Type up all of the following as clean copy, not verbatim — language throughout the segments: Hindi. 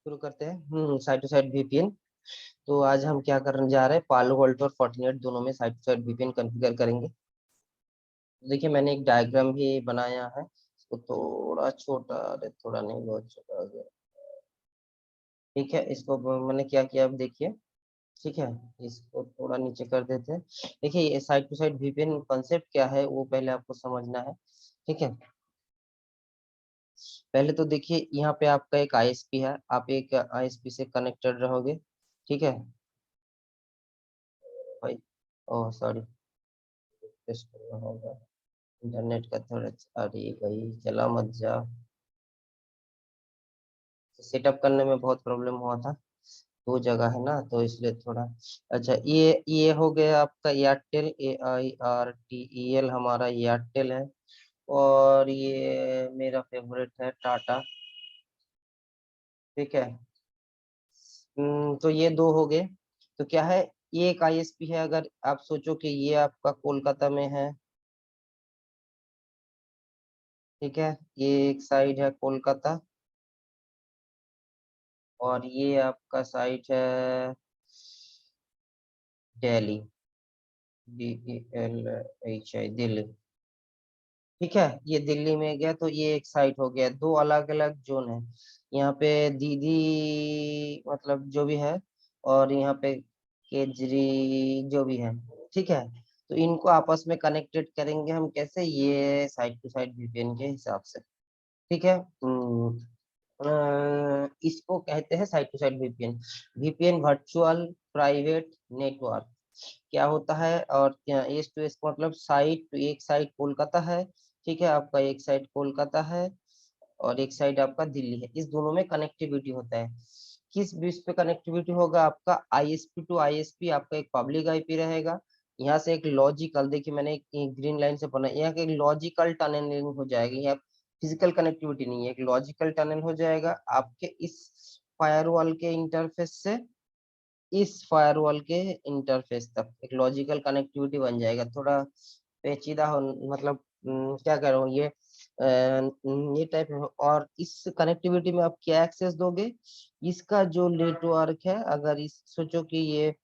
शुरू करते हैं साइड टू साइड वीपीएन। तो आज हम क्या करने जा रहे हैं, पालो अल्टो और फोर्टिनेट दोनों में site to site VPN configure करेंगे। देखिए मैंने एक डायग्राम भी बनाया है, इसको थोड़ा छोटा, अरे थोड़ा नहीं बहुत छोटा हो गया। ठीक है, इसको मैंने क्या किया अब देखिए। ठीक है, इसको थोड़ा नीचे कर देते हैं। देखिए ये site to site VPN concept क्या है वो पहले आपको समझना है। ठीक है, पहले तो देखिए यहाँ पे आपका एक आईएसपी है, आप एक आईएसपी से कनेक्टेड रहोगे। ठीक है भाई, ओह सॉरी, रिफ्रेश करना होगा इंटरनेट का थोड़ा। अरे भाई चला मत जा, सेटअप करने में बहुत प्रॉब्लम हुआ था, दो जगह है ना तो इसलिए थोड़ा। अच्छा, ये हो गया आपका एयरटेल, AIRTEL हमारा एयरटेल है। और ये मेरा फेवरेट है टाटा। ठीक है, तो ये दो हो गए। तो क्या है, ये एक आईएसपी है। अगर आप सोचो कि ये आपका कोलकाता में है, ठीक है, ये एक साइड है कोलकाता और ये आपका साइट है दिल्ली, DELHI दिल्ली। ठीक है, ये दिल्ली में गया तो ये एक साइट हो गया, दो अलग अलग जोन है। यहाँ पे दीदी मतलब जो भी है, और यहाँ पे केजरी जो भी है। ठीक है, तो इनको आपस में कनेक्टेड करेंगे हम कैसे, ये साइड टू साइड वीपीएन के हिसाब से। ठीक है, इसको कहते हैं site to site VPN. VPN virtual private network क्या होता है, और एस टू एस मतलब साइड टू, एक साइड कोलकाता है। ठीक है, आपका एक साइड कोलकाता है और एक साइड आपका दिल्ली है, इस दोनों में कनेक्टिविटी होता है। किस बेस पे कनेक्टिविटी होगा, आपका आईएसपी टू आईएसपी, आपका एक पब्लिक आईपी रहेगा। यहाँ से एक लॉजिकल, देखिए मैंने एक ग्रीन लाइन से बना, यहाँ का एक लॉजिकल टनलिंग हो जाएगा। यहाँ फिजिकल कनेक्टिविटी नहीं है, एक लॉजिकल टनल हो जाएगा आपके इस फायरवॉल के इंटरफेस से इस फायरवॉल के इंटरफेस तक एक लॉजिकल कनेक्टिविटी बन जाएगा। थोड़ा पेचीदा हो, मतलब क्या कह रहा हूँ, ये टाइप में और इस कनेक्टिविटी में आप क्या एक्सेस दोगे, इसका जो नेटवर्क है, अगर इस सोचो कि ये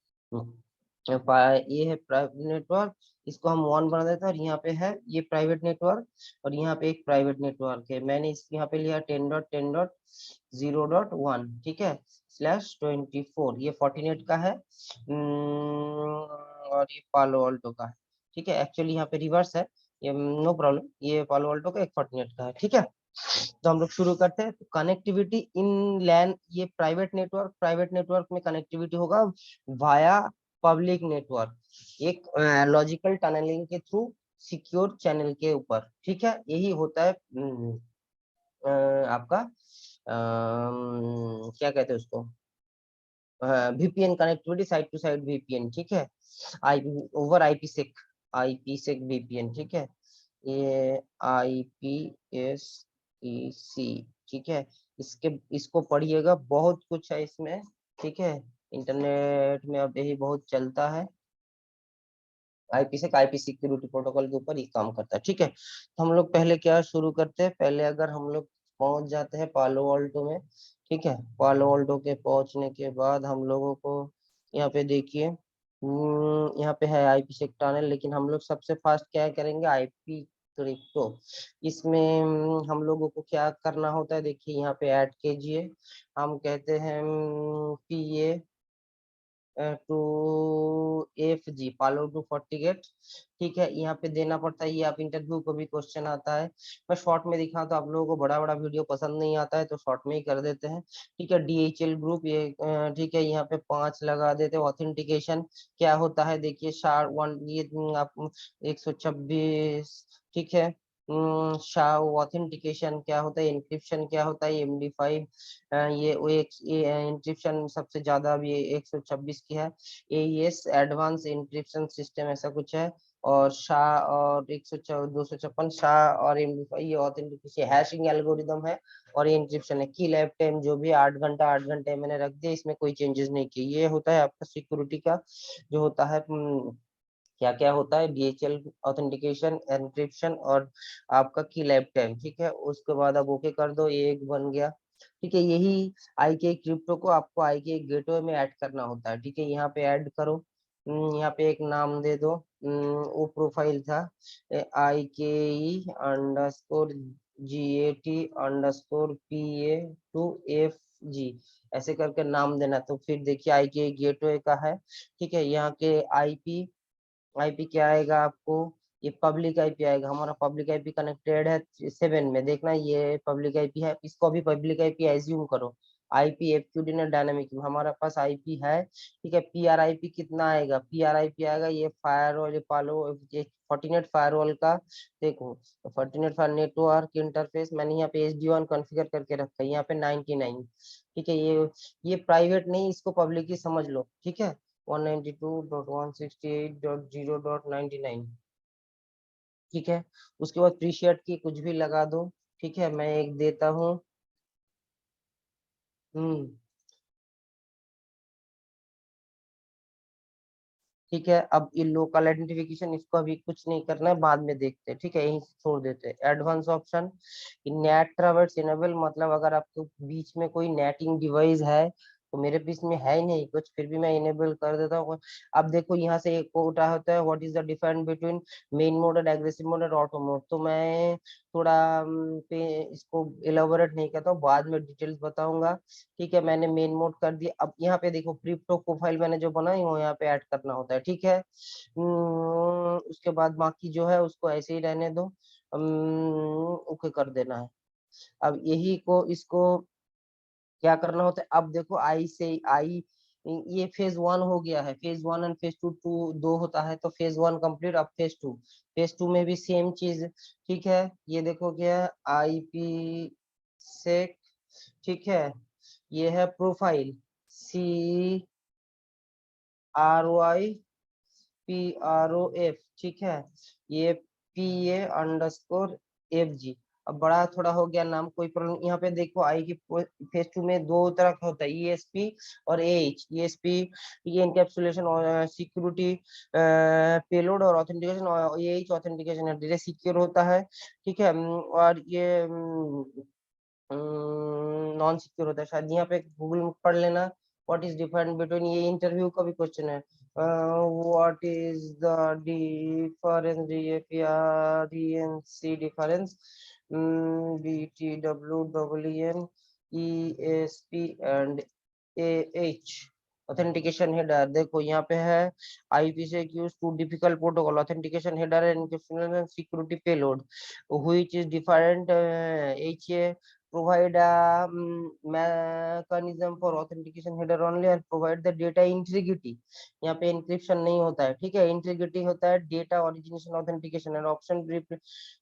है प्राइवेट नेटवर्क, इसको हम वन बना देते हैं, और यहाँ पे है ये प्राइवेट नेटवर्क, और यहाँ पे एक प्राइवेट नेटवर्क है। मैंने इस यहाँ पे लिया 10.10.0.1, ठीक है, /24, ये फोर्टिनेट का है। और ये पालो अल्टो का है। ठीक है, एक्चुअली यहाँ पे रिवर्स है, ये नो प्रॉब्लम, ये पालो अल्टो का, एक फोर्टिनेट का है। ठीक है, तो हम लोग शुरू करते हैं। कनेक्टिविटी इन लैन, ये प्राइवेट नेटवर्क में कनेक्टिविटी होगा वाया पब्लिक नेटवर्क, एक लॉजिकल टनलिंग के थ्रू सिक्योर चैनल के ऊपर। ठीक है, यही होता है आपका क्या कहते हैं उसको, VPN connectivity, site to site VPN. ठीक है, IP over IPsec VPN. ठीक है, ये IPsec। ठीक है, इसको पढ़िएगा, बहुत कुछ है इसमें। ठीक है, इंटरनेट में अब यही बहुत चलता है। आईपी सिक्योरिटी प्रोटोकॉल के ऊपर ही काम करता है। ठीक है, तो हम लोग पहले क्या शुरू करते हैं, पहले अगर हम लोग पहुंच जाते हैं पालो ऑल्टो में। ठीक है, पालो ऑल्टो के पहुंचने के बाद हम लोगों को यहाँ पे देखिए, यहाँ पे है आईपी सेक टनल, लेकिन हम लोग सबसे फास्ट क्या करेंगे, आईपी क्रिप्टो। इसमें हम लोगों को क्या करना होता है, देखिए यहाँ पे ऐड कीजिए, हम कहते हैं कि ये टू FG पालो टू फॉर्टिगेट। ठीक है, यहाँ पे देना पड़ता है, ये आप इंटरव्यू को भी क्वेश्चन आता है। मैं शॉर्ट में दिखा तो आप लोगों को बड़ा बड़ा वीडियो पसंद नहीं आता है, तो शॉर्ट में ही कर देते हैं। ठीक है, DHL ग्रुप, ये ठीक है, यहाँ पे 5 लगा देते हैं। ऑथेंटिकेशन क्या होता है, देखिए SHA-1, ये आप 126। ठीक है, SHA ऑथेंटिकेशन क्या होता है, इंक्रिप्शन क्या होता है, MD5। ये वो एक इंक्रिप्शन सबसे ज्यादा अभी 126 की है। AES एडवांस इंक्रिप्शन सिस्टम ऐसा कुछ है। और शाह और 256 शाह और MD5, ये ऑथेंटिकेशन हैशिंग एल्गोरिदम है। और ये इंक्रिप्शन है। की लाइफ टाइम जो भी 8 घंटा 8 घंटे मैंने रख दिया, इसमें कोई चेंजेस नहीं किए। ये होता है आपका सिक्योरिटी का जो होता है। क्या क्या होता है, DHL ऑथेंटिकेशन, एनक्रिप्शन और आपका की लाइफ टाइम। ठीक है, उसके बाद अब ओके कर दो, ये एक बन गया। ठीक है, यही आई के क्रिप्टो को आपको आई के गेटवे में ऐड करना होता है। ठीक है, यहाँ पे ऐड करो, यहाँ पे एक नाम दे दो, वो प्रोफाइल था IKE_GAT_PA2FG, ऐसे करके नाम देना। तो फिर देखिए आई के गेटवे का है। ठीक है, यहाँ के आईपी आईपी क्या आएगा आपको, ये पब्लिक आईपी आएगा। हमारा पब्लिक आईपी कनेक्टेड है 7 में, देखना ये पब्लिक आईपी है, इसको भी पब्लिक आईपी एज्यूम करो। आईपी एफक्यूडी ने डायनामिक हमारा पास आईपी है। ठीक है, पीआरआईपी कितना आएगा, पीआरआईपी आएगा ये फायरवॉल, ये पालो, ये फोर्टिनेट फायरवॉल का। देखो तो फोर्टिनेट फायर नेटवर्क इंटरफेस मैंने यहाँ पे SD1 कॉन्फ़िगर करके रखा है, यहाँ पे 99। ठीक है, ये प्राइवेट नहीं, इसको पब्लिक ही समझ लो। ठीक है, 192.168.0.99। ठीक है, उसके बाद प्रीशियट की कुछ भी लगा दो। ठीक है, मैं एक देता हूँ। हम्म ठीक है, अब ये लोकल आइडेंटिफिकेशन, इसको अभी कुछ नहीं करना है, बाद में देखते हैं। ठीक है, यहीं से छोड़ देते हैं। Advance option, net traverse enable, मतलब अगर आपके बीच में कोई नेटिंग डिवाइस है, तो मेरे बीच में है ही नहीं कुछ, फिर भी मैं इनेबल कर देता हूँ। अब देखो यहाँ से एक कोटा होता है, what is the difference between main mode and aggressive mode and auto mode. तो मैं थोड़ा पे इसको इलाबोरेट नहीं करता हूँ, बाद में डिटेल्स बताऊंगा। ठीक है, मैंने मेन मोड कर दिया। अब यहाँ पे देखो क्रिप्टो प्रोफाइल मैंने जो बनाई वो यहाँ पे ऐड करना होता है। ठीक है, उसके बाद बाकी जो है उसको ऐसे ही रहने दो, ओके कर देना है। अब यही को इसको क्या करना होता है, अब देखो आई से आई, ये फेज 1 हो गया है। फेज 1 एंड फेज 2 दो होता है, तो फेज 1 कंप्लीट। अब फेज 2 में भी सेम चीज। ठीक है, ये देखो क्या, IP सेक। ठीक है, ये है प्रोफाइल CRYPROF। ठीक है, ये PA_FG। अब बड़ा थोड़ा हो गया नाम, कोई प्रॉब्लम। यहाँ पे देखो आई की फेज 2 में दो तरह का होता है, ESP और AH। ESP ये इनकैप्सुलेशन और सिक्योरिटी पेलोड और ऑथेंटिकेशन, और AH ऑथेंटिकेशन है, धीरे सिक्योर होता है। ठीक है, और ये नॉन सिक्योर होता है। शायद यहाँ पे गूगल में पढ़ लेना, व्हाट इज डिफरेंस बिटवीन, ये इंटरव्यू का भी क्वेश्चन है, what is the difference, DFERENC difference, BTWWN ESP and AH authentication header. देखो यहाँ पे है IPsec two difficult protocol, authentication header and encryption and security payload, which is different, HA provide a mechanism for authentication header only and provide the data integrity। यहाँ पे इंक्रिप्शन नहीं होता है। ठीक है, इंटीग्रिटी होता है data origination authentication and option brief.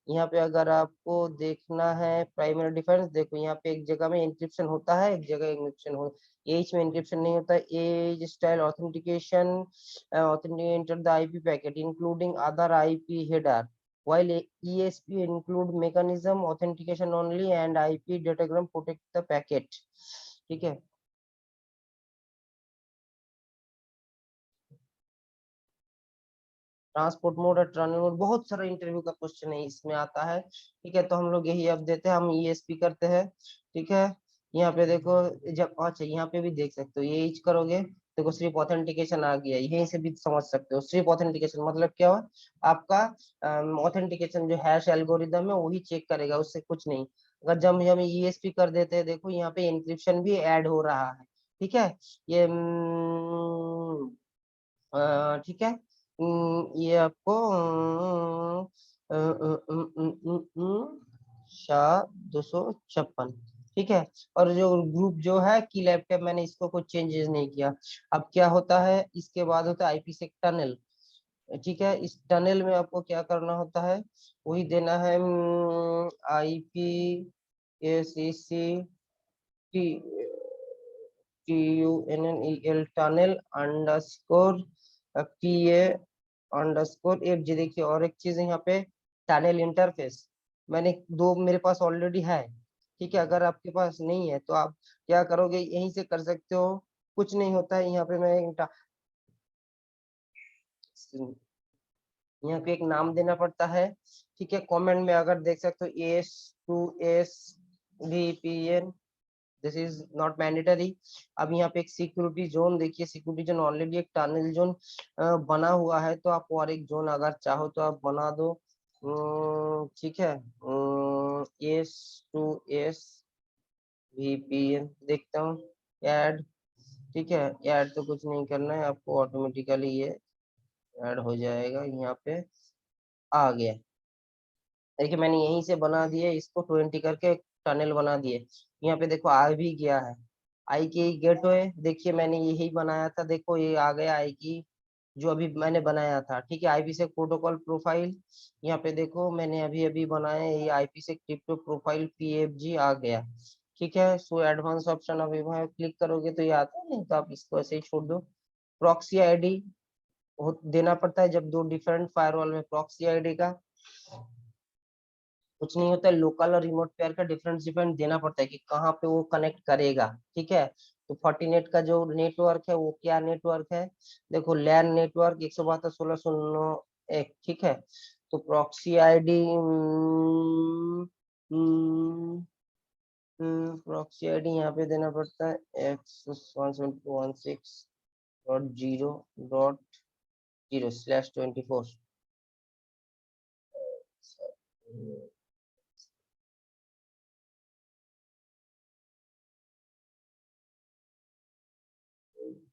यहाँ पे अगर आपको देखना है प्राइमरी डिफरेंस, देखो यहाँ पे एक जगह में इंक्रिप्शन होता है, एक जगह इंक्रिप्शन हो, एज में इंक्रिप्शन नहीं होता है। As style authentication, authenticate the IP packet including other IP header, while ESP include mechanism authentication only and IP datagram protect the packet। ठीक है, ट्रांसपोर्ट मोड और टर्नल मोड, बहुत सारा इंटरव्यू का क्वेश्चन है इसमें आता है। ठीक है, तो हम लोग यही अब देते हैं, हम ESP करते हैं। ठीक है, यहाँ पे देखो, जब अच्छा यहाँ पे भी देख सकते हो, ये ईच करोगे, देखो सिर्फ ऑथेंटिकेशन आ गया, यहीं से भी समझ सकते हो। सिर्फ ऑथेंटिकेशन मतलब क्या हुआ, आपका ऑथेंटिकेशन जो हैश एल्गोरिदम है वही चेक करेगा, उससे कुछ नहीं। अगर जब हम ESP कर देते हैं, देखो यहाँ पे इंक्रिप्शन भी ऐड हो रहा है। ठीक है, ये ठीक है, ये आपको शाह 256। ठीक है, और जो ग्रुप जो है की लैपटॉप, मैंने इसको कुछ चेंजेस नहीं किया। अब क्या होता है, इसके बाद होता है IP से टनल। ठीक है, इस टनल में आपको क्या करना होता है, वही देना है, IPSEC टनल अंडरस्कोर PA_FG। देखिए, और एक चीज यहाँ पे टनल इंटरफेस मैंने दो मेरे पास ऑलरेडी है। ठीक है, अगर आपके पास नहीं है तो आप क्या करोगे, यहीं से कर सकते हो, कुछ नहीं होता है। यहाँ पे मैं यहाँ पे एक नाम देना पड़ता है। ठीक है, कमेंट में अगर देख सकते हो, AS2SVPN this is not mandatory. अब यहाँ पे एक सिक्योरिटी जोन देखिए, सिक्योरिटी जोन ऑलरेडी एक टनल जोन बना हुआ है, तो आप और एक जोन अगर चाहो तो आप बना दो। ठीक है, एस टू एस VPN देखता हूँ, ऐड। ठीक है, ऐड तो कुछ नहीं करना है आपको, ऑटोमेटिकली ये ऐड हो जाएगा। यहाँ पे आ गया, देखिए मैंने यहीं से बना दिए इसको 20 करके टनल बना दिए। यहाँ पे देखो आ भी गया है, आई की गेटवे, देखिए मैंने यही बनाया था, देखो ये आ गया आई की जो अभी मैंने बनाया था। ठीक है, आईपी से प्रोटोकॉल प्रोफाइल, यहाँ पे देखो मैंने अभी अभी बनाया ये आईपी से क्रिप्टो प्रोफाइल PFG आ गया। ठीक है, सो एडवांस ऑप्शन अभी वहाँ क्लिक करोगे तो ये आता है, नहीं तो आप इसको ऐसे ही छोड़ दो। प्रॉक्सी आईडी देना पड़ता है जब दो डिफरेंट फायरवॉल में, प्रॉक्सी आईडी का कुछ नहीं होता है, लोकल और रिमोट पेयर का डिफरेंस डिफरेंट देना पड़ता है कि कहाँ पे वो कनेक्ट करेगा। ठीक है, तो फोर्टिनेट का जो नेटवर्क है वो क्या नेटवर्क है, देखो लैन नेटवर्क 172.16.1। ठीक है, तो प्रॉक्सी आईडी, प्रॉक्सी आईडी यहाँ पे देना पड़ता है x172.16.0.0/24।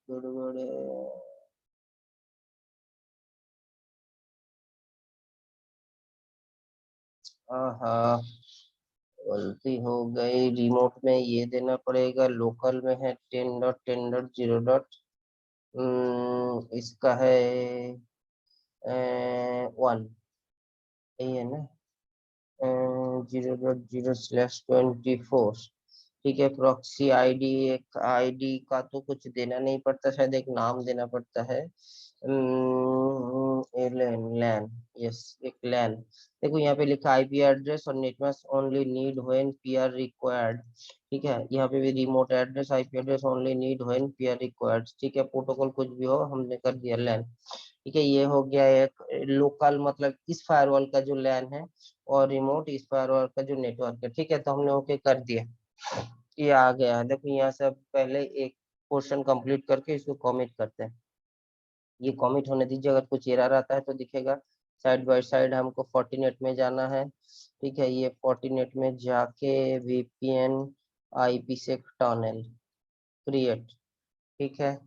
गड़बड़ हाँ, गलती हो गई, रिमोट में ये देना पड़ेगा, लोकल में है 10.10.0. इसका है 1, यही है ना, 0.0/24। ठीक है, प्रॉक्सी आईडी, एक आईडी का तो कुछ देना नहीं पड़ता, शायद एक नाम देना पड़ता है, लैन लैन, यस एक लैन। देखो यहाँ पे लिखा आईपी एड्रेस और network only need when PR required. ठीक है, यहाँ पे भी remote address IP address only need when PR required. ठीक है, प्रोटोकॉल कुछ भी हो हमने कर दिया लैन। ठीक है, ये हो गया एक लोकल, मतलब इस फायरवॉल का जो लैन है, और रिमोट इस फायरवॉल का जो नेटवर्क है। ठीक है, तो हमने ओके कर दिया, ये आ गया है। देखो यहाँ से अब पहले एक पोर्शन कंप्लीट करके इसको कमिट करते हैं, ये कमिट होने दीजिए, अगर कुछ एरर आता है तो दिखेगा। साइड बाय साइड हमको फोर्टिनेट में जाना है। ठीक है, ये फोर्टिनेट में जाके VPN IP से टनल क्रिएट। ठीक है,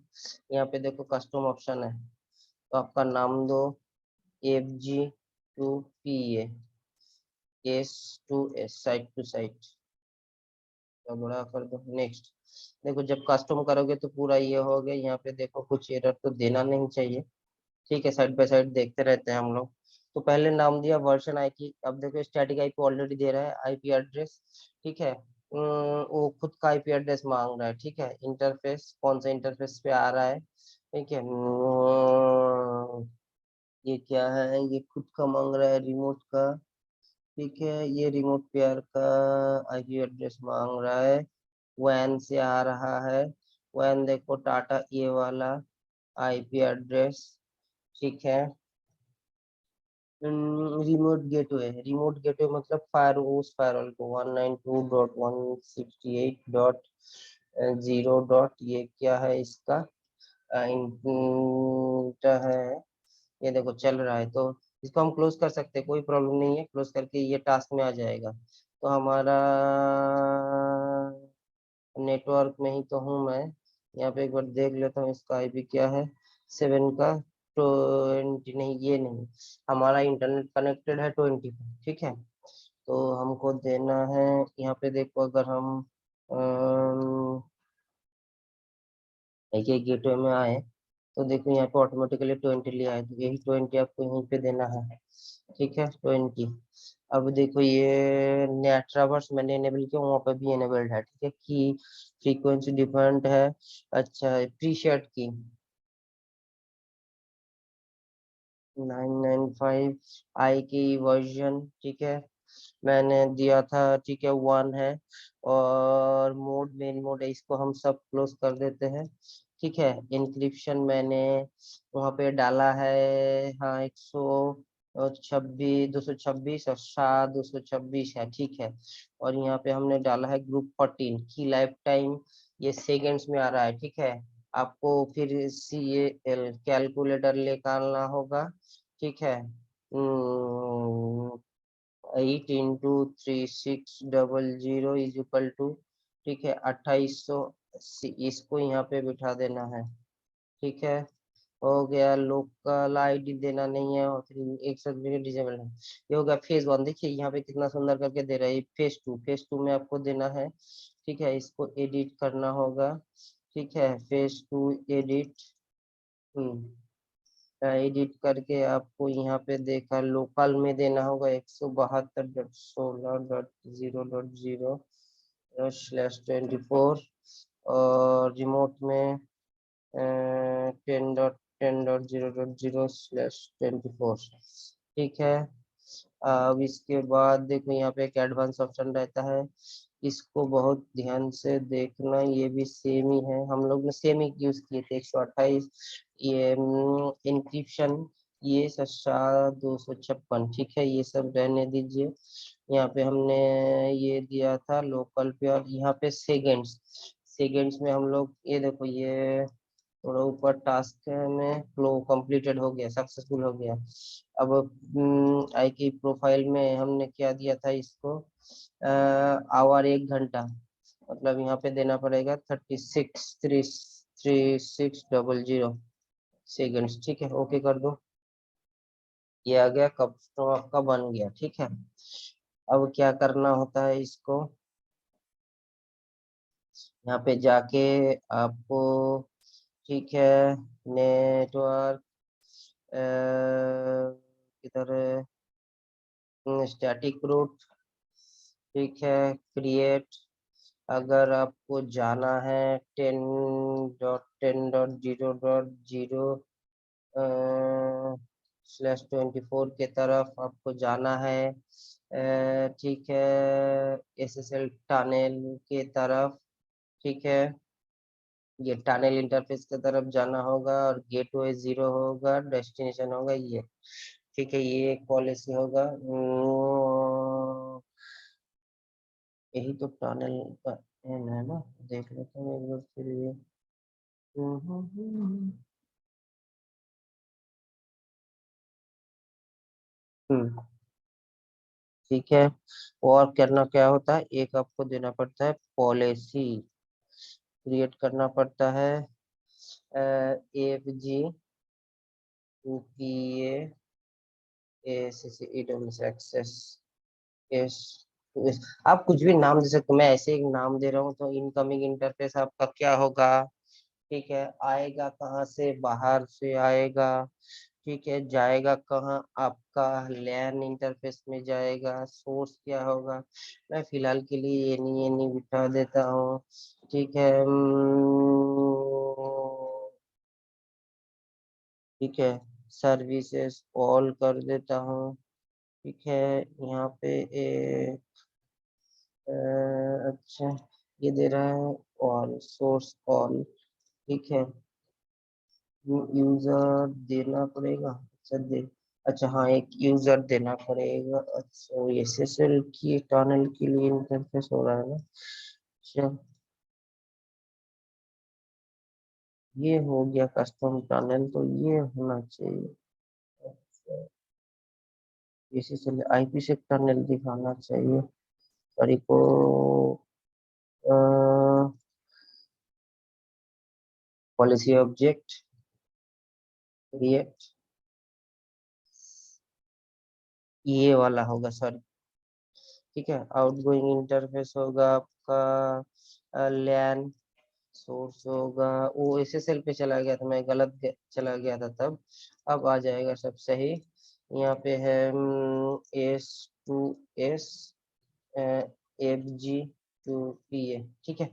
यहाँ पे देखो कस्टम ऑप्शन है, तो आपका नाम दो FG2PA, S2S, site to site, तो बड़ा कर दो, नेक्स्ट। देखो जब कस्टम करोगे तो पूरा ये हो गया, यहाँ पे देखो कुछ एरर तो देना नहीं चाहिए। ठीक है, साइड बाय साइड देखते रहते हैं हम लोग। तो पहले नाम दिया वर्जन आई की, अब देखो स्टैटिक आईपी ऑलरेडी दे रहा है, आईपी एड्रेस। ठीक है, वो खुद का आईपी एड्रेस मांग रहा है। ठीक है, इंटरफेस कौन सा इंटरफेस पे आ रहा है। ठीक है, ये क्या है, ये खुद का मांग रहा है, रिमोट का। ठीक है, ये रिमोट पेयर का आईपी एड्रेस मांग रहा है, वैन से आ रहा है। वैन देखो टाटा ये वाला आईपी एड्रेस। ठीक है, रिमोट गेटवे मतलब फायर, उस फायरवॉल को 192.168.0. ये क्या है इसका इंटर है, ये देखो चल रहा है, तो इसको हम क्लोज कर सकते हैं, कोई प्रॉब्लम नहीं है, क्लोज करके ये टास्क में आ जाएगा। तो हमारा नेटवर्क में ही तो हूँ मैं, यहाँ पे एक बार देख लेता हूँ इसका आईपी क्या है, 7 का 20, नहीं ये नहीं, हमारा इंटरनेट कनेक्टेड है 20 पे। ठीक है, तो हमको देना है, यहाँ पे देखो अगर हम एक एक गेटवे में आए तो देखो यहाँ पे ऑटोमेटिकली 20 लिया है, तो यही 20 आपको यहीं पे देना है। ठीक है, 20। अब देखो ये नेट ट्रैवर्स मैंने इनेबल किया, वहाँ पे भी इनेबल्ड है। ठीक है, की फ्रीक्वेंसी डिफरेंट है, अच्छा प्रीसेट की 995 आई की वर्जन। ठीक है, मैंने दिया था, ठीक है 1 है, और मोड मेन मोड है, इसको हम सब क्लोज कर देते हैं। ठीक है, इंक्रिप्शन मैंने वहाँ पे डाला है, हाँ 100 और 226 और 7 226 है, ठीक है। और यहाँ पे हमने डाला है ग्रुप 14 की लाइफ टाइम, ये सेकेंड्स में आ रहा है, ठीक है। आपको फिर CAL कैलकुलेटर निकालना होगा, ठीक है। 8 × 3600 इज इक्वल टू, ठीक है, 2880, इसको यहाँ पे बिठा देना है, ठीक है। हो गया। लोकल आईडी देना नहीं है, और फिर एक सर्टिफिकेट डिजेबल है। ये हो गया फेज 1। देखिए यहाँ पे कितना सुंदर करके दे रहा है। फेज 2 में आपको देना है, ठीक है। इसको एडिट करना होगा, ठीक है। फेज 2 एडिट, एडिट करके आपको यहाँ पे देखा लोकल में देना होगा 172.16.0.0/24, और रिमोट में 10.10.0.0/24, ठीक है। अब इसके बाद देखो यहाँ पे एक एडवांस ऑप्शन रहता है, इसको बहुत ध्यान से देखना। ये भी सेम ही है, हम लोग ने सेम ही यूज किए थे 128। ये इंक्रिप्शन, ये 256, ठीक है। ये सब रहने दीजिए। यहाँ पे हमने ये दिया था लोकल पे, और यहाँ पे सेकेंड्स, सेकेंड्स में हम लोग ये देखो, ये थोड़ा ऊपर टास्क में फ्लो कंप्लीटेड हो गया, सक्सेसफुल हो गया। अब आई की प्रोफाइल में हमने क्या दिया था इसको, आवर 1 घंटा, मतलब यहाँ पे देना पड़ेगा 36,3600 ठीक है। ओके कर दो, ये आ गया, कब तो आपका बन गया, ठीक है। अब क्या करना होता है इसको, यहाँ पे जाके आपको, ठीक है, नेटवर्क किधर है, स्टैटिक रूट, ठीक है, क्रिएट। अगर आपको जाना है 10.10.0.0/24 के तरफ आपको जाना है, ठीक है, SSL टनल के तरफ, ठीक है। ये टनल इंटरफेस की तरफ जाना होगा, और गेटवे 0 होगा, डेस्टिनेशन होगा ये, ठीक है। ये एक पॉलिसी होगा, यही तो टनल का एम है ना, देख लेते हैं एक बार फिर ये। हम्म, ठीक है। और करना क्या होता है, एक आपको देना पड़ता है पॉलिसी, क्रिएट करना पड़ता है AFG UPA एक्सेस एस। आप कुछ भी नाम दे सकते हो, मैं ऐसे एक नाम दे रहा हूँ। तो इनकमिंग इंटरफेस आपका क्या होगा, ठीक है। आएगा कहाँ से, बाहर से आएगा, ठीक है। जाएगा कहाँ, आपका लैन इंटरफेस में जाएगा। सोर्स क्या होगा, मैं फिलहाल के लिए ये नहीं बिठा देता हूँ, ठीक है। ठीक है, सर्विसेज ऑल कर देता हूँ, ठीक है। यहाँ पे अच्छा, ये दे रहा है ऑल, सोर्स ऑल, ठीक है। यूजर देना पड़ेगा, अच्छा दे, अच्छा हाँ, एक यूजर देना पड़ेगा। अच्छा, SSL की टनल के लिए इंटरफेस हो रहा है ना। अच्छा, ये हो गया कस्टम टनल, तो ये होना चाहिए। अच्छा, SSL IP से टनल दिखाना चाहिए, सॉरी को पॉलिसी ऑब्जेक्ट क्रिएट, ये वाला होगा सॉरी, ठीक है। आउटगोइंग इंटरफेस होगा आपका लैन, सोर्स होगा, वो SSL पे चला गया था, मैं गलत चला गया था तब, अब आ जाएगा सब सही। यहाँ पे है S2S FG2PA, ठीक है।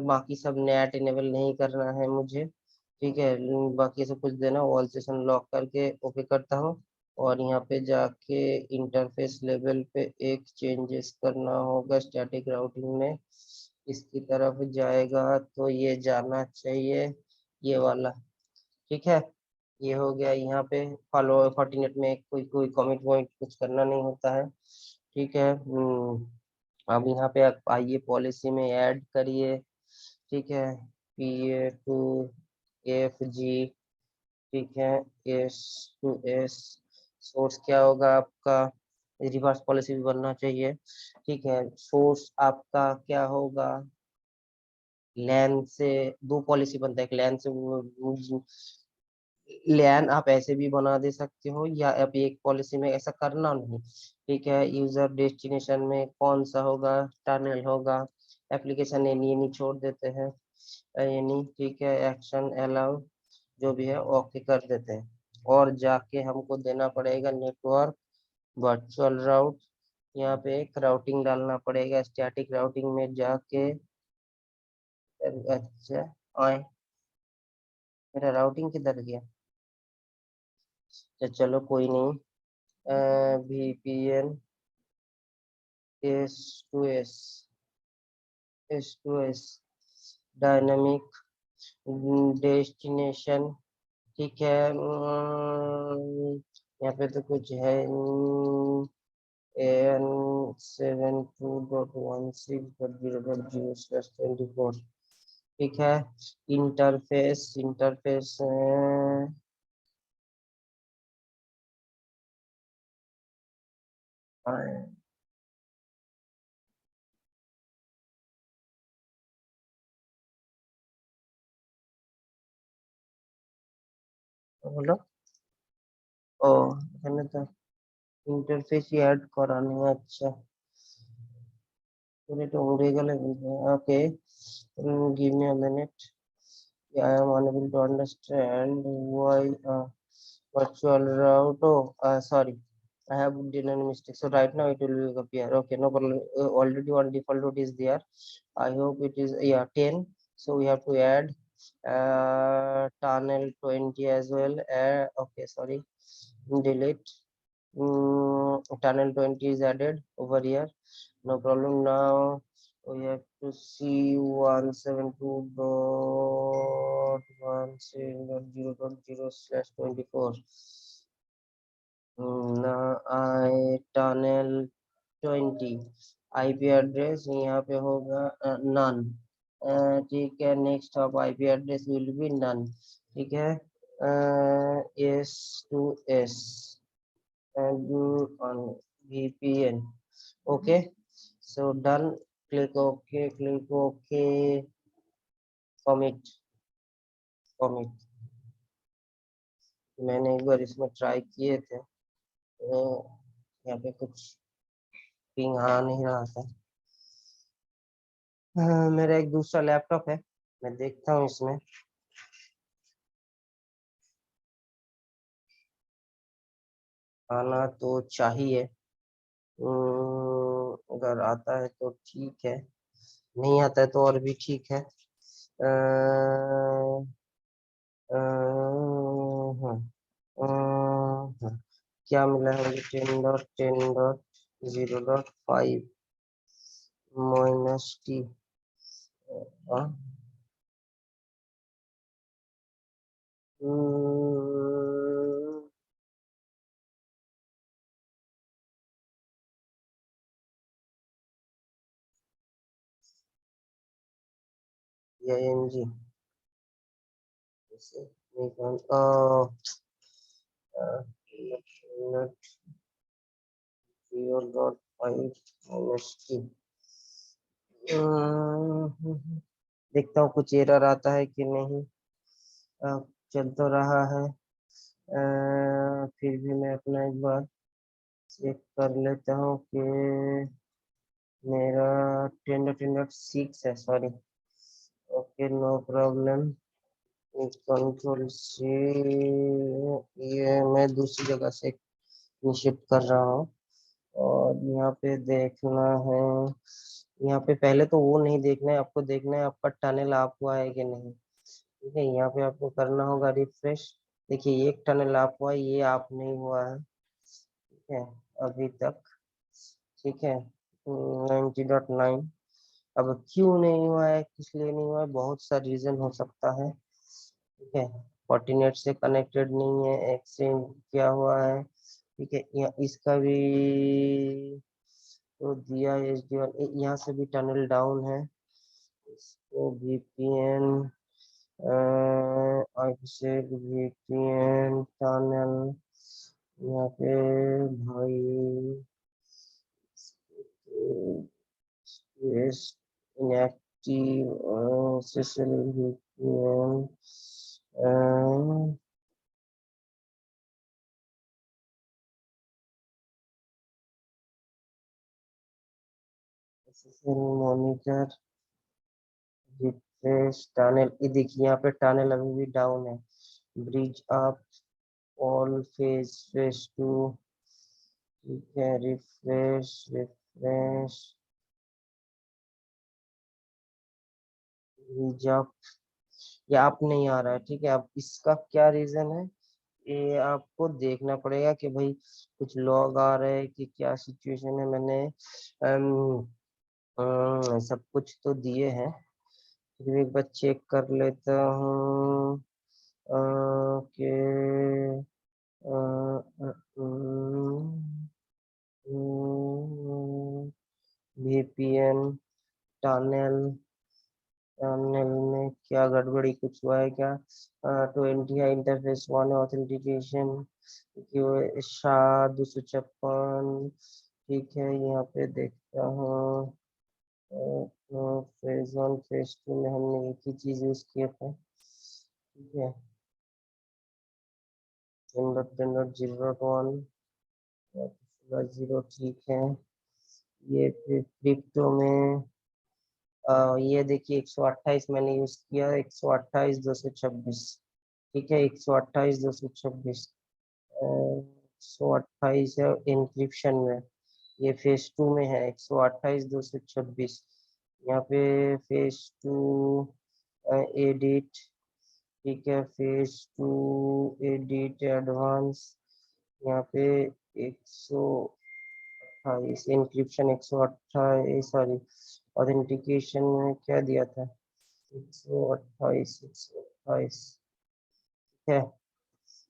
बाकी सब नेट इनेबल नहीं करना है मुझे, ठीक है। बाकी सब कुछ देना, ऑल सेशन लॉक करके ओके करता हूँ। और यहाँ पे जाके इंटरफेस लेवल पे एक चेंजेस करना होगा स्टैटिक राउटिंग में, इसकी तरफ जाएगा तो ये जाना चाहिए, ये वाला, ठीक है। ये हो गया। यहाँ पे फॉलो फॉर्टिनेट में कोई कोई कमिट वॉइट कुछ करना नहीं होता है, ठीक है। अब यहाँ पे आप आइए पॉलिसी में ऐड करिए, ठीक है, PA to AFG, ठीक है, S to S। सोर्स क्या होगा आपका, रिवर्स पॉलिसी भी बनना चाहिए, ठीक है। सोर्स आपका क्या होगा, लैन से दो पॉलिसी बनता है, एक लैन से, लैन आप ऐसे भी बना दे सकते हो, या आप एक पॉलिसी में ऐसा करना नहीं, ठीक है। यूजर डेस्टिनेशन में कौन सा होगा, टनल होगा। एप्लीकेशन एनी छोड़ देते हैं, एनी, ठीक है। एक्शन अलाउ जो भी है ओके कर देते हैं, और जाके हमको देना पड़ेगा नेटवर्क वर्चुअल राउट। यहाँ पे एक राउटिंग डालना पड़ेगा, स्टैटिक राउटिंग में जाके। अच्छा, आए, मेरा राउटिंग किधर गया, तो चलो कोई नहीं। VPN S to S, S to S dynamic destination, ठीक है। यहाँ पे तो कुछ है, AN72.16.0.0/24, ठीक है। इंटरफेस, इंटरफेस बोलो। ओ, मैंने तो इंटरफेस ही ऐड करा नहीं है, अच्छा। पूरे तो उड़ेगा लगेगा, okay. Give me a minute, I am unable to understand why virtual route. Oh, sorry, I have done a mistake. So right now it will appear. Okay, no problem. Already one default route is there. I hope it is, yeah, 10. So we have to add tunnel 20 as well. Okay, sorry, delete. Tunnel 20 is added over here. No problem. Now we have to see 172.1.0.0/24. Now I tunnel 20 IP address यहाँ पे होगा none, ठीक है। Next of IP address will be none, ठीक है। S to S on VPN, okay. So done, click OK, click OK, commit, commit। मैंने एक बार इसमें ट्राई किए थे, तो यहाँ पे कुछ पिंग आ नहीं रहा था। मेरा एक दूसरा लैपटॉप है, मैं देखता हूँ इसमें। आना तो चाहिए, अगर आता है तो ठीक है, नहीं आता है तो और भी ठीक है। हाँ, क्या मिला है मुझे, 10.10.0.5 -T। NG -T। देखता हूँ कुछ एरर आता है कि नहीं। चल तो रहा है, फिर भी मैं अपना एक बार चेक कर लेता हूँ कि मेरा 10.6 है, sorry. Okay, no problem. Control से ये मैं दूसरी जगह से इनिशिएट कर रहा हूँ, और यहाँ पे देखना है, यहाँ पे पहले तो वो नहीं देखना है, आपको देखना है आपका टनल आप हुआ है कि नहीं, ठीक है। यहाँ पे आपको करना होगा रिफ्रेश। देखिए एक टनल आप हुआ है, ये आप नहीं हुआ है, ठीक है, अभी तक, ठीक है। 90.9। अब क्यों नहीं हुआ है, किस लिए नहीं हुआ है, बहुत सा रीजन हो सकता है, ठीक है। फोर्टिनेट से कनेक्टेड नहीं है, एक्सचेंज किया हुआ है, ठीक है। इसका भी तो दिया है, यहाँ से भी टनल डाउन है, इसको VPN अभिषेक VPN टनल यहाँ पे भाई inactive SSL VPN SSL monitor refresh tunnel, ये देखिए यहाँ पे टनल अभी भी डाउन है, ब्रिज अप ऑल फेज 2, ठीक है। रिफ्रेश रिफ्रेश ब्रिज अप, ये आप नहीं आ रहा है, ठीक है। अब इसका क्या रीजन है, ये आपको देखना पड़ेगा कि भाई कुछ लॉग आ रहे हैं कि क्या सिचुएशन है। मैंने सब कुछ तो दिए हैं, फिर एक बार चेक कर लेता हूँ कि VPN टनल टनल में क्या गड़बड़ी कुछ हुआ है क्या। 20 है इंटरफेस 1 ऑथेंटिकेशन SHA-256, ठीक है। यहाँ पे देखता हूँ फेज 1 फेज 2 में हमने एक ही चीज यूज किया था, ठीक है। 10.10.0.1 0, ठीक है। ये फिर क्रिप्टो में ये देखिए 128 मैंने यूज किया, 128.226, ठीक है। 128.226 128 है इंक्रिप्शन में, ये फेज 2 में है 128.226। यहाँ पे फेज 2 एडिट, ठीक है। फेज 2 एडिट एडवांस, यहाँ पे 128 इंक्रिप्शन, 128 सॉरी ऑथेंटिकेशन में क्या दिया था 128 128, ठीक है।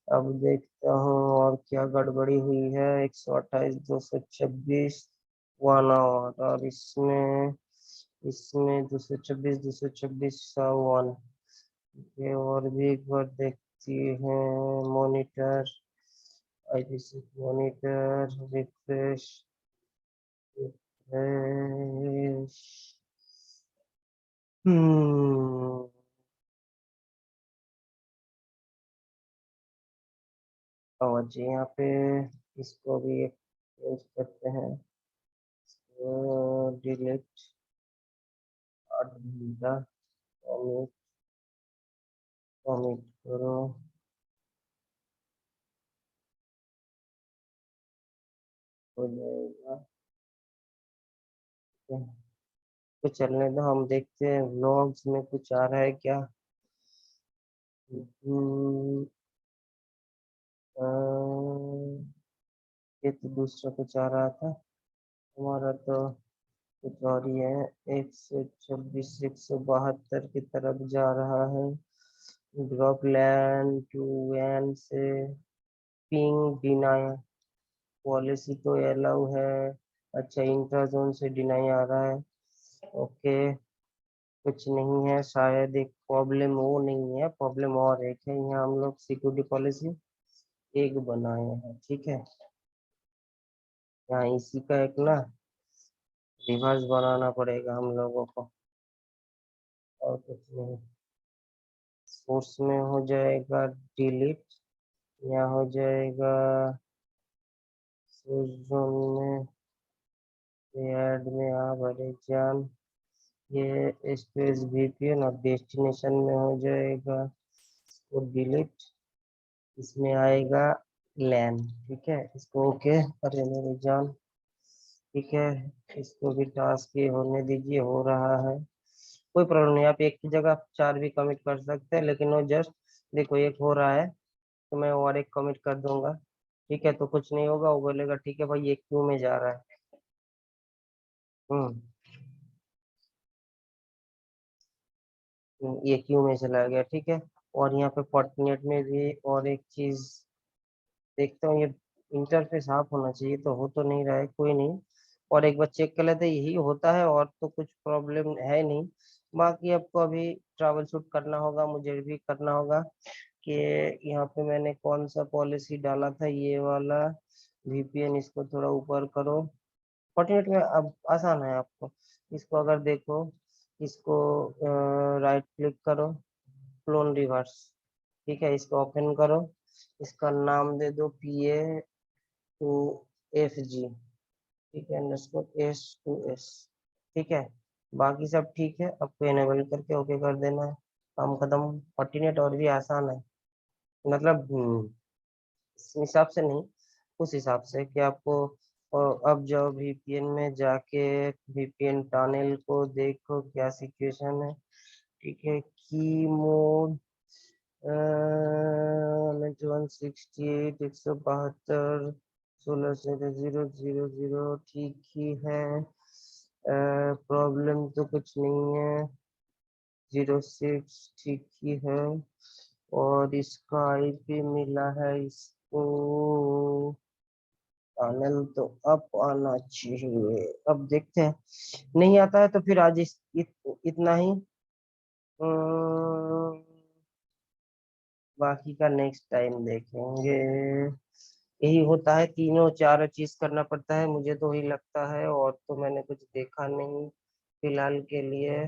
अब देखता हूँ और क्या गड़बड़ी हुई है, 128.226 1 आवर, और इसमें इसमें 226 ये और भी एक बार देखती हैं। Monitor IPC monitor refresh refresh और जी यहाँ पे इसको भी चेंज करते हैं, डिलीट 8 घंटा कमिट कमिट करो, हो जाएगा, ठीक है। तो चलने दो, हम देखते हैं व्लॉग्स में कुछ आ रहा है क्या। हम्म, ये तो दूसरा कुछ आ रहा था, हमारा तो कुछ और ही है। 126 172 की तरफ जा रहा है, ड्रॉप लैंड टू एन से पिंग डिनाई पॉलिसी तो अलाउ है, अच्छा इंट्रा जोन से डिनाई आ रहा है, ओके। कुछ नहीं है शायद, एक प्रॉब्लम वो नहीं है, प्रॉब्लम और एक है, यहाँ हम लोग सिक्योरिटी पॉलिसी एक बनाए हैं, ठीक है। यहाँ इसी का एक ना रिवर्स बनाना पड़ेगा हम लोगों को, और कुछ नहीं। सोर्स में हो जाएगा डिलीट, यहाँ हो जाएगा सोर्स जोन में ऐड में आ भरे जान, ये स्पेस VPN, और डेस्टिनेशन में हो जाएगा इसको डिलीट, इसमें आएगा लैन, ठीक है। इसको ओके अरे मेरी जान, ठीक है। इसको भी टास्क ये होने दीजिए, हो रहा है, कोई प्रॉब्लम नहीं। आप एक की जगह 4 भी कमिट कर सकते हैं, लेकिन वो जस्ट देखो एक हो रहा है तो मैं और एक कमिट कर दूंगा, ठीक है। तो कुछ नहीं होगा, वो बोलेगा ठीक है भाई ये क्यू में जा रहा है। हम्म ये क्यू में चला गया, ठीक है। और यहाँ पे फॉर्टिनेट में भी और एक चीज देखता हूँ, ये इंटरफेस साफ होना चाहिए, तो हो तो नहीं रहा है, कोई नहीं। और एक बार चेक कर लेते हैं, यही होता है और तो कुछ प्रॉब्लम है नहीं। बाकी आपको अभी ट्रैवल शूट करना होगा, मुझे भी करना होगा कि यहाँ पे मैंने कौन सा पॉलिसी डाला था, ये वाला वीपीएन, इसको थोड़ा ऊपर करो। फॉर्टिनेट में अब आसान है आपको, इसको अगर देखो, इसको राइट क्लिक करो, क्लोन रिवर्स, ठीक है, इसको ओपन करो, इसका नाम दे दो PA2FG, ठीक है, अंडरस्कोर S2S, ठीक है। बाकी सब ठीक है, आपको एनेबल करके ओके कर देना है, काम खत्म। फॉर्टिनेट और भी आसान है, मतलब इस हिसाब से नहीं, उस हिसाब से कि आपको अब जाओ वीपीएन में जाके वीपीएन टनल को देखो क्या सिचुएशन है, ठीक है। की मोड 168 172 16 0 0 0, ठीक ही है, प्रॉब्लम तो कुछ नहीं है, 06 ठीक ही है। और इसका आईपी मिला है इसको, पैनल तो अप आना चाहिए, अब देखते हैं, नहीं आता है तो फिर आज इतना ही। अम्म, बाकी का नेक्स्ट टाइम देखेंगे। यही होता है, तीनों चारों चीज करना पड़ता है, मुझे तो ही लगता है, और तो मैंने कुछ देखा नहीं फिलहाल के लिए।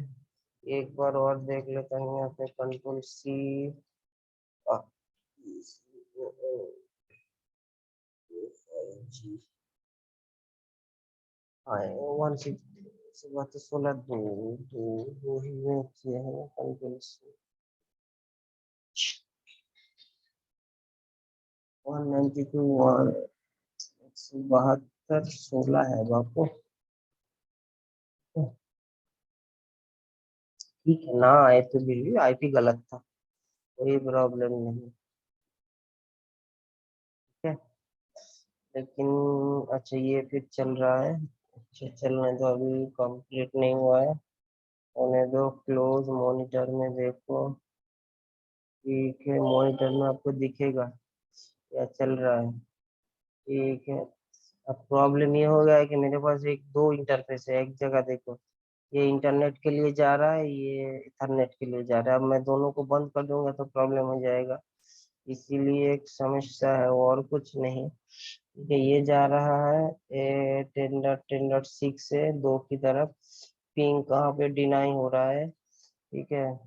एक बार और देख लेते हैं यहाँ पे, कंट्रोल C, हाँ 160 से बात 16 दो दो दो ही में किए हैं, कंट्रोल C 192 172 16 है बापू, ठीक है ना, आए तो बिल्ली आईपी गलत था, कोई प्रॉब्लम नहीं, ठीक है। लेकिन अच्छा ये फिर चल रहा है, अच्छा चलने दो, अभी कंप्लीट नहीं हुआ है, होने दो क्लोज। मॉनिटर में देखो, ठीक है, मॉनिटर में आपको दिखेगा क्या चल रहा है, ठीक है। अब प्रॉब्लम ये हो गया है कि मेरे पास एक दो इंटरफेस है, एक जगह देखो, ये इंटरनेट के लिए जा रहा है, ये इथरनेट के लिए जा रहा है, अब मैं दोनों को बंद कर दूंगा तो प्रॉब्लम हो जाएगा, इसीलिए एक समस्या है और कुछ नहीं, ठीक है। ये जा रहा है 10.10.6 से 2 की तरफ, पिंग कहाँ पे डिनाई हो रहा है, ठीक है।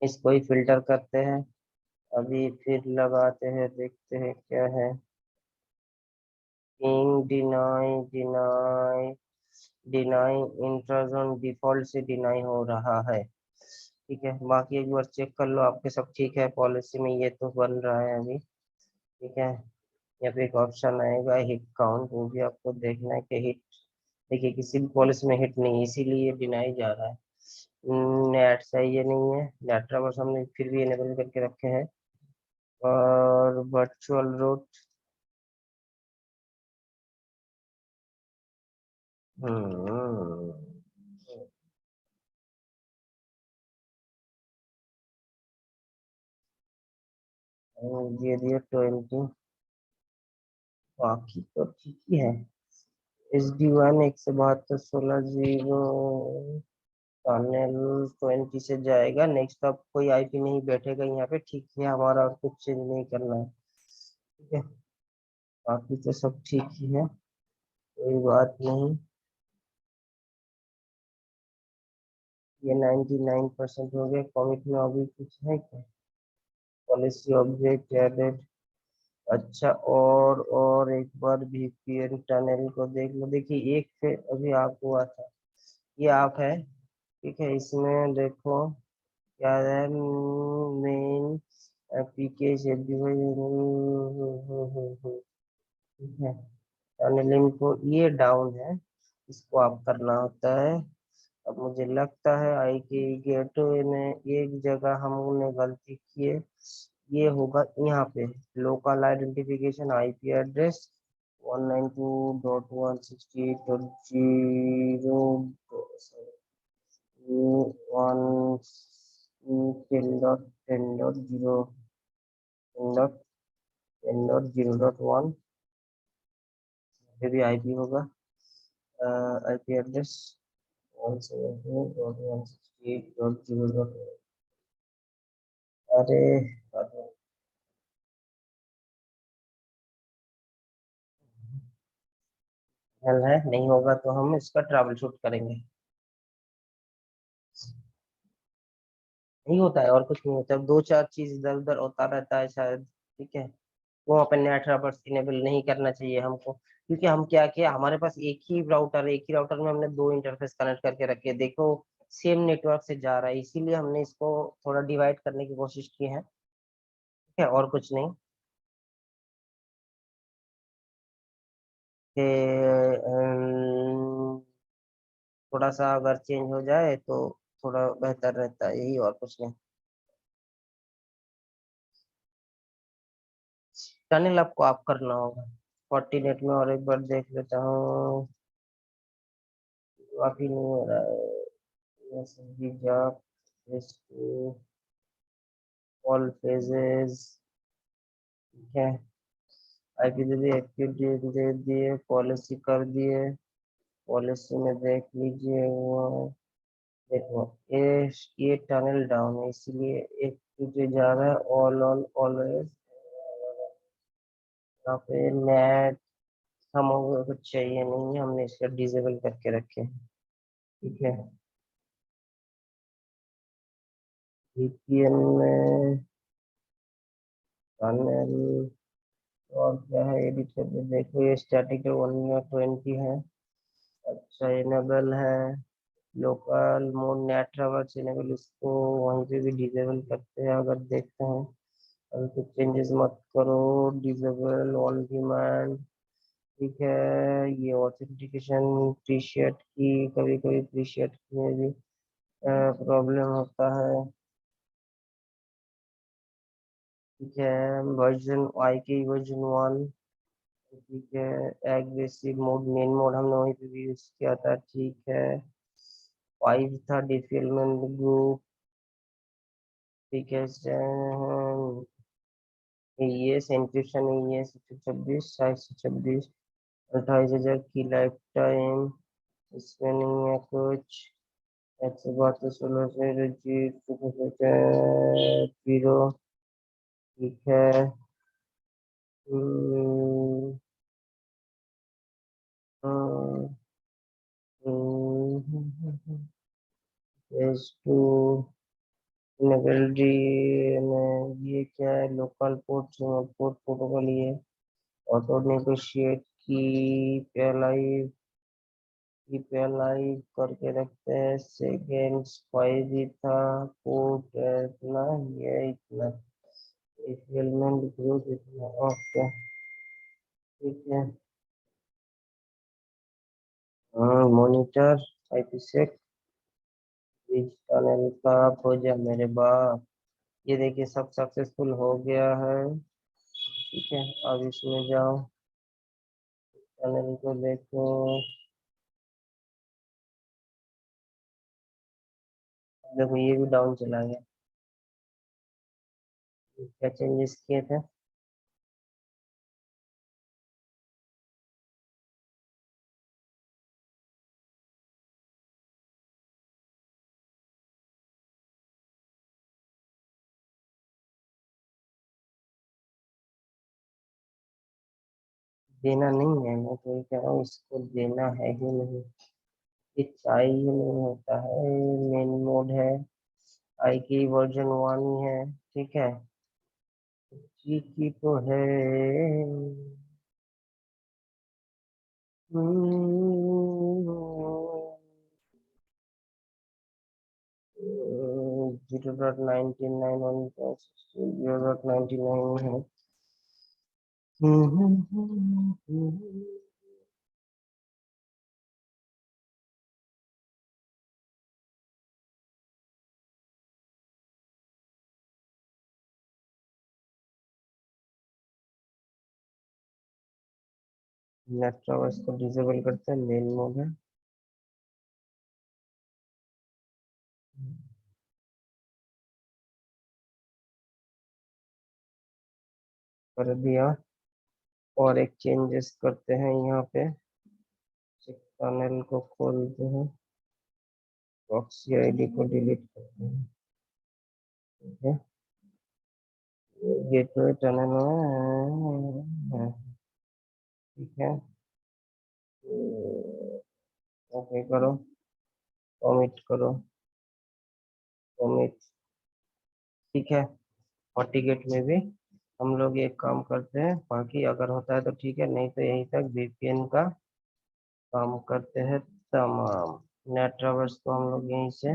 इसको ही फिल्टर करते हैं, अभी फिर लगाते हैं, देखते हैं क्या है, ping deny deny deny, intrazone default से डिनाई हो रहा है, ठीक है। बाकी एक बार चेक कर लो, आपके सब ठीक है, पॉलिसी में ये तो बन रहा है अभी, ठीक है। यहाँ पे एक ऑप्शन आएगा हिट काउंट, वो भी आपको देखना है कि हिट, देखिए किसी भी पॉलिसी में हिट नहीं है, इसीलिए डिनाई जा रहा है। नेट सही है नहीं है, नेट ट्रैवर्स हमने फिर भी इनेबल करके रखे हैं, और वर्चुअल रूट, हम्म ये दिए 20, बाकी तो ठीक ही है। SD1 172.16.0 पैनल 20 से जाएगा, नेक्स्ट अब कोई आईपी नहीं बैठेगा यहाँ पे, ठीक है, हमारा और कुछ चेंज नहीं करना है, ठीक है। बाकी तो सब ठीक ही है, कोई बात नहीं। ये 99% हो गया, कमिट में अभी कुछ है क्या, पॉलिसी ऑब्जेक्ट एडेड, अच्छा। और एक बार VPN टनल को देख लो, देखिए एक पे अभी आप हुआ था, ये आप है, ठीक है, इसमें देखो क्या है, मेन एप्लीकेशन, ठीक है, टनलिंग को ये डाउन है, इसको आप करना होता है। अब मुझे लगता है आई के गेटवे में एक जगह हमने गलती की है, ये होगा यहाँ पे, local identification IP address 192.168.0, one 10.10.0 10.10.0.1 ये भी आईपी होगा। IP address 172.168.0. अरे हल है, नहीं होगा तो हम इसका ट्रबल शूट करेंगे। नहीं होता है और कुछ नहीं होता है, दो चार चीज इधर उधर होता रहता है शायद। ठीक है, वो अपन नेट रबर्स इनेबल नहीं करना चाहिए हमको, क्योंकि हम क्या किया, हमारे पास एक ही राउटर में हमने दो इंटरफेस कनेक्ट करके रखे, देखो सेम नेटवर्क से जा रहा है, इसीलिए हमने इसको थोड़ा डिवाइड करने की कोशिश की है। ठीक है, और कुछ नहीं। कि थोड़ा सा अगर चेंज हो जाए तो थोड़ा बेहतर रहता है, यही और कुछ नहीं। टनल आपको आप करना होगा 48 में, और एक बार देख लेता हूँ। काफी नहीं हो रहा है, SSD जॉब ऑल फेजेस। ठीक है, आईपी दे दिए, एक्टिव दे दिए, पॉलिसी कर दिए। पॉलिसी में देख लीजिए वो, देखो ये टनल डाउन है, इसलिए एक तुझे जा रहा है ऑल ऑन ऑलवेज। यहाँ पे नेट हम कुछ चाहिए नहीं है, हमने इसका डिसेबल करके रखे हैं। ठीक है, VPN में टनल और क्या है एडिटर में, देखो ये स्टैटिक 120 है। अच्छा, इनेबल है local mode net traverse enable, इसको वहीं पे भी डिसेबल करते हैं, अगर देखते हैं। अभी कुछ चेंजेस मत करो, डिसेबल ऑन डिमांड। ठीक है, ये ऑथेंटिकेशन प्रीशियट की, कभी कभी प्रीशियट में भी प्रॉब्लम होता है। ठीक है, वर्जन आई की वर्जन 1। ठीक है, एग्रेसिव मोड मेन मोड हमने वहीं पे भी यूज किया था। ठीक है, 5 था डिफिलमेंट ग्रुप। ठीक है, ये एंक्रिप्शन है, ये 126 28,000 की लाइफ टाइम, इसमें नहीं है कुछ। 132 16 से रजिस्टर 0। ठीक है, हम्म, हम्म, फेज टू इनेबिलिटी में ये क्या है, लोकल पोर्ट पोर्ट प्रोटोकॉल, ये ऑटो नेगोशिएट की पहलाई की पहलाई करके रखते हैं। सेकेंड्स 5 ही था, पोर्ट इतना, ये इतना, एलिमेंट ग्रुप इतना। ओके, ठीक है। हाँ, मॉनिटर IPsec टनल का खोजा मेरे बाप। ये देखिए सब सक्सेसफुल हो गया है। ठीक है, अब इसमें जाओ, टनल को देखो। देखो ये भी डाउन चला गया, क्या चेंजेस किए थे। देना नहीं है, मैं तो ये कह रहा हूँ इसको देना है ही नहीं, ये चाहिए ही नहीं होता है। मेन मोड है, आई की वर्जन 1 ही है। ठीक है, जी की तो है। 0.99 है। नेटवर्क को डिसेबल करते हैं, मेन मोड है। कर दिया। और एक चेंजेस करते हैं यहाँ पे, पैनल को खोलते हैं, प्रॉक्सी आईडी को डिलीट करते हैं। ठीक है, गेटवे टनल में ठीक है, ओके करो, कमिट करो, कमिट। ठीक है, फॉर्टिगेट में भी हम लोग एक काम करते हैं, बाकी अगर होता है तो ठीक है, नहीं तो यहीं तक वीपीएन का काम करते हैं तमाम। नेट ट्रैवर्स को हम लोग यहीं से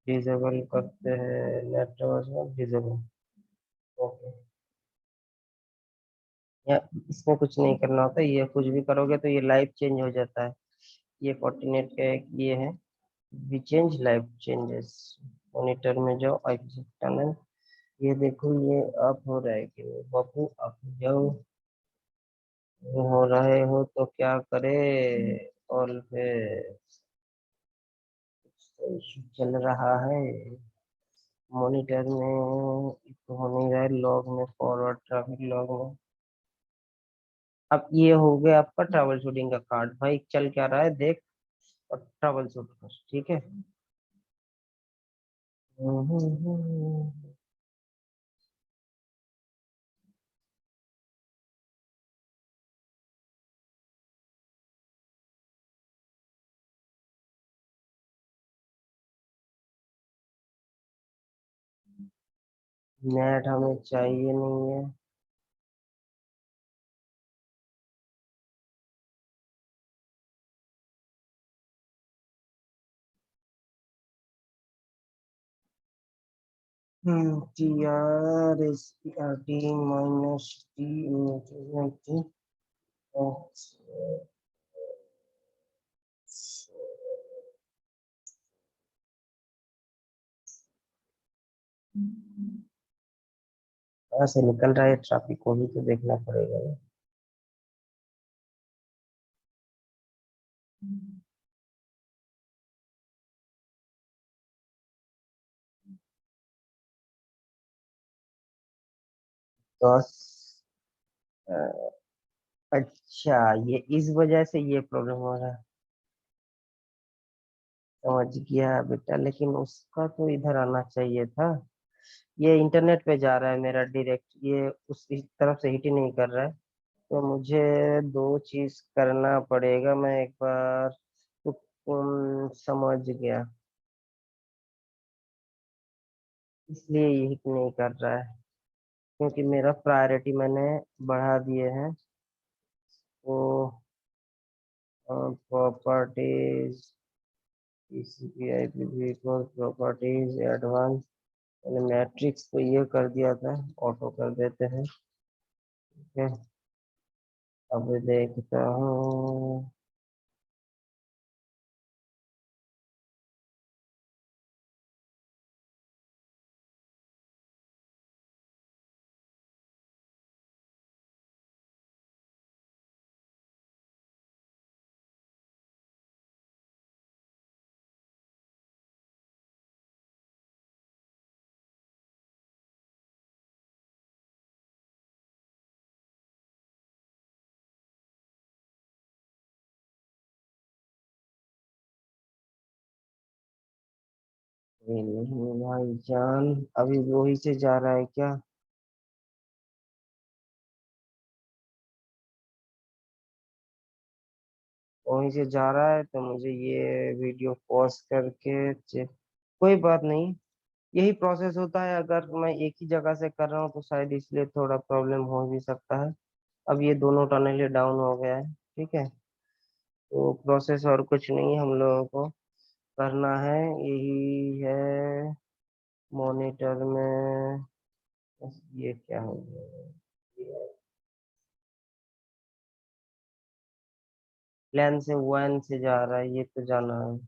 डिसेबल करते हैं, नेट ट्रैवर्स में डिसेबल। ओके, या इसमें कुछ नहीं करना होता, ये कुछ भी करोगे तो ये लाइव चेंज हो जाता है। ये फोर्टिनेट का एक ये है, we change live changes. Monitor में जाओ, आईपी टनल, ये देखो ये अप हो रहा है कि नहीं? बापू अप जाओ, हो रहे हो तो क्या करे, और फिर इशू चल रहा है मॉनिटर में, तो हो नहीं रहा है लॉग में, फॉरवर्ड ट्रैफिक लॉग में। अब ये हो गया आपका ट्रैवल शूटिंग का कार्ड, भाई चल क्या रहा है देख, और ट्रैवल शूट कर, ठीक है। नेट हमें चाहिए नहीं है। T R S P R T minus T, कहाँ से निकल रहा है ट्रैफिक, को भी तो देखना पड़ेगा ना। तो अच्छा, ये इस वजह से ये प्रॉब्लम हो रहा है, समझ गया बेटा, लेकिन उसका तो इधर आना चाहिए था। ये इंटरनेट पे जा रहा है मेरा डायरेक्ट, ये उस इस तरफ से हिट ही नहीं कर रहा है। तो मुझे दो चीज करना पड़ेगा, मैं एक बार तो समझ गया, इसलिए ये हिट नहीं कर रहा है, क्योंकि मेरा प्रायोरिटी मैंने बढ़ा दिए हैं। तो properties, TCP IPv properties advance, मैंने मैट्रिक्स को ये कर दिया था, ऑटो कर देते हैं। ठीक है, अब देखता हूँ, ये नहीं भाई जान, अभी वही से जा रहा है क्या? वहीं से जा रहा है तो मुझे ये वीडियो पॉज करके कोई बात नहीं, यही प्रोसेस होता है, अगर मैं एक ही जगह से कर रहा हूँ तो शायद इसलिए थोड़ा प्रॉब्लम हो भी सकता है। अब ये दोनों टनल डाउन हो गया है, ठीक है। तो प्रोसेस और कुछ नहीं हम लोगों को करना है, यही है मॉनिटर में। बस ये क्या हो गया, प्लान से वन से जा रहा है, ये तो जाना है,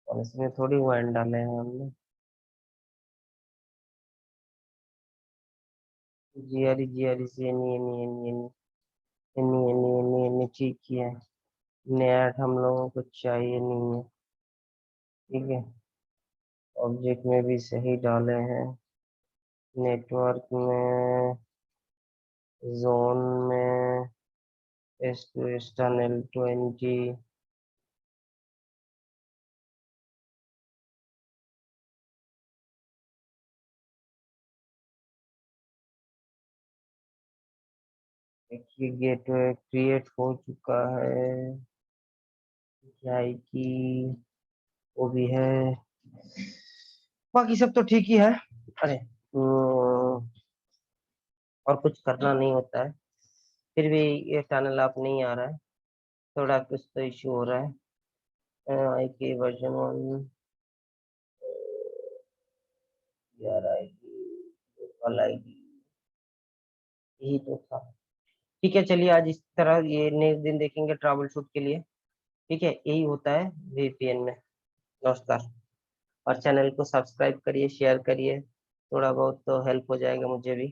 और इसमें थोड़ी वन डाले हैं हमने। जीआरी से नहीं नहीं नहीं नहीं नहीं नहीं नहीं नहीं, ठीक ही है। नेट हम लोगों को चाहिए नहीं है, ठीक है। ऑब्जेक्ट में भी सही डाले हैं, नेटवर्क में जोन में S2 external 20, देखिए गेटवे क्रिएट हो चुका है, की वो भी है, बाकी सब तो ठीक ही है। अरे और कुछ करना नहीं होता है, फिर भी ये टनल आप नहीं आ रहा है, थोड़ा कुछ तो इश्यू हो रहा है। आई की वर्जन 1 यार आएगी, कल आएगी, यही तो था। ठीक है, चलिए आज इस तरह ये नेक्स्ट दिन देखेंगे ट्रबल शूट के लिए। ठीक है, यही होता है VPN में। नमस्कार। और चैनल को सब्सक्राइब करिए, शेयर करिए, थोड़ा बहुत तो हेल्प हो जाएगा मुझे भी।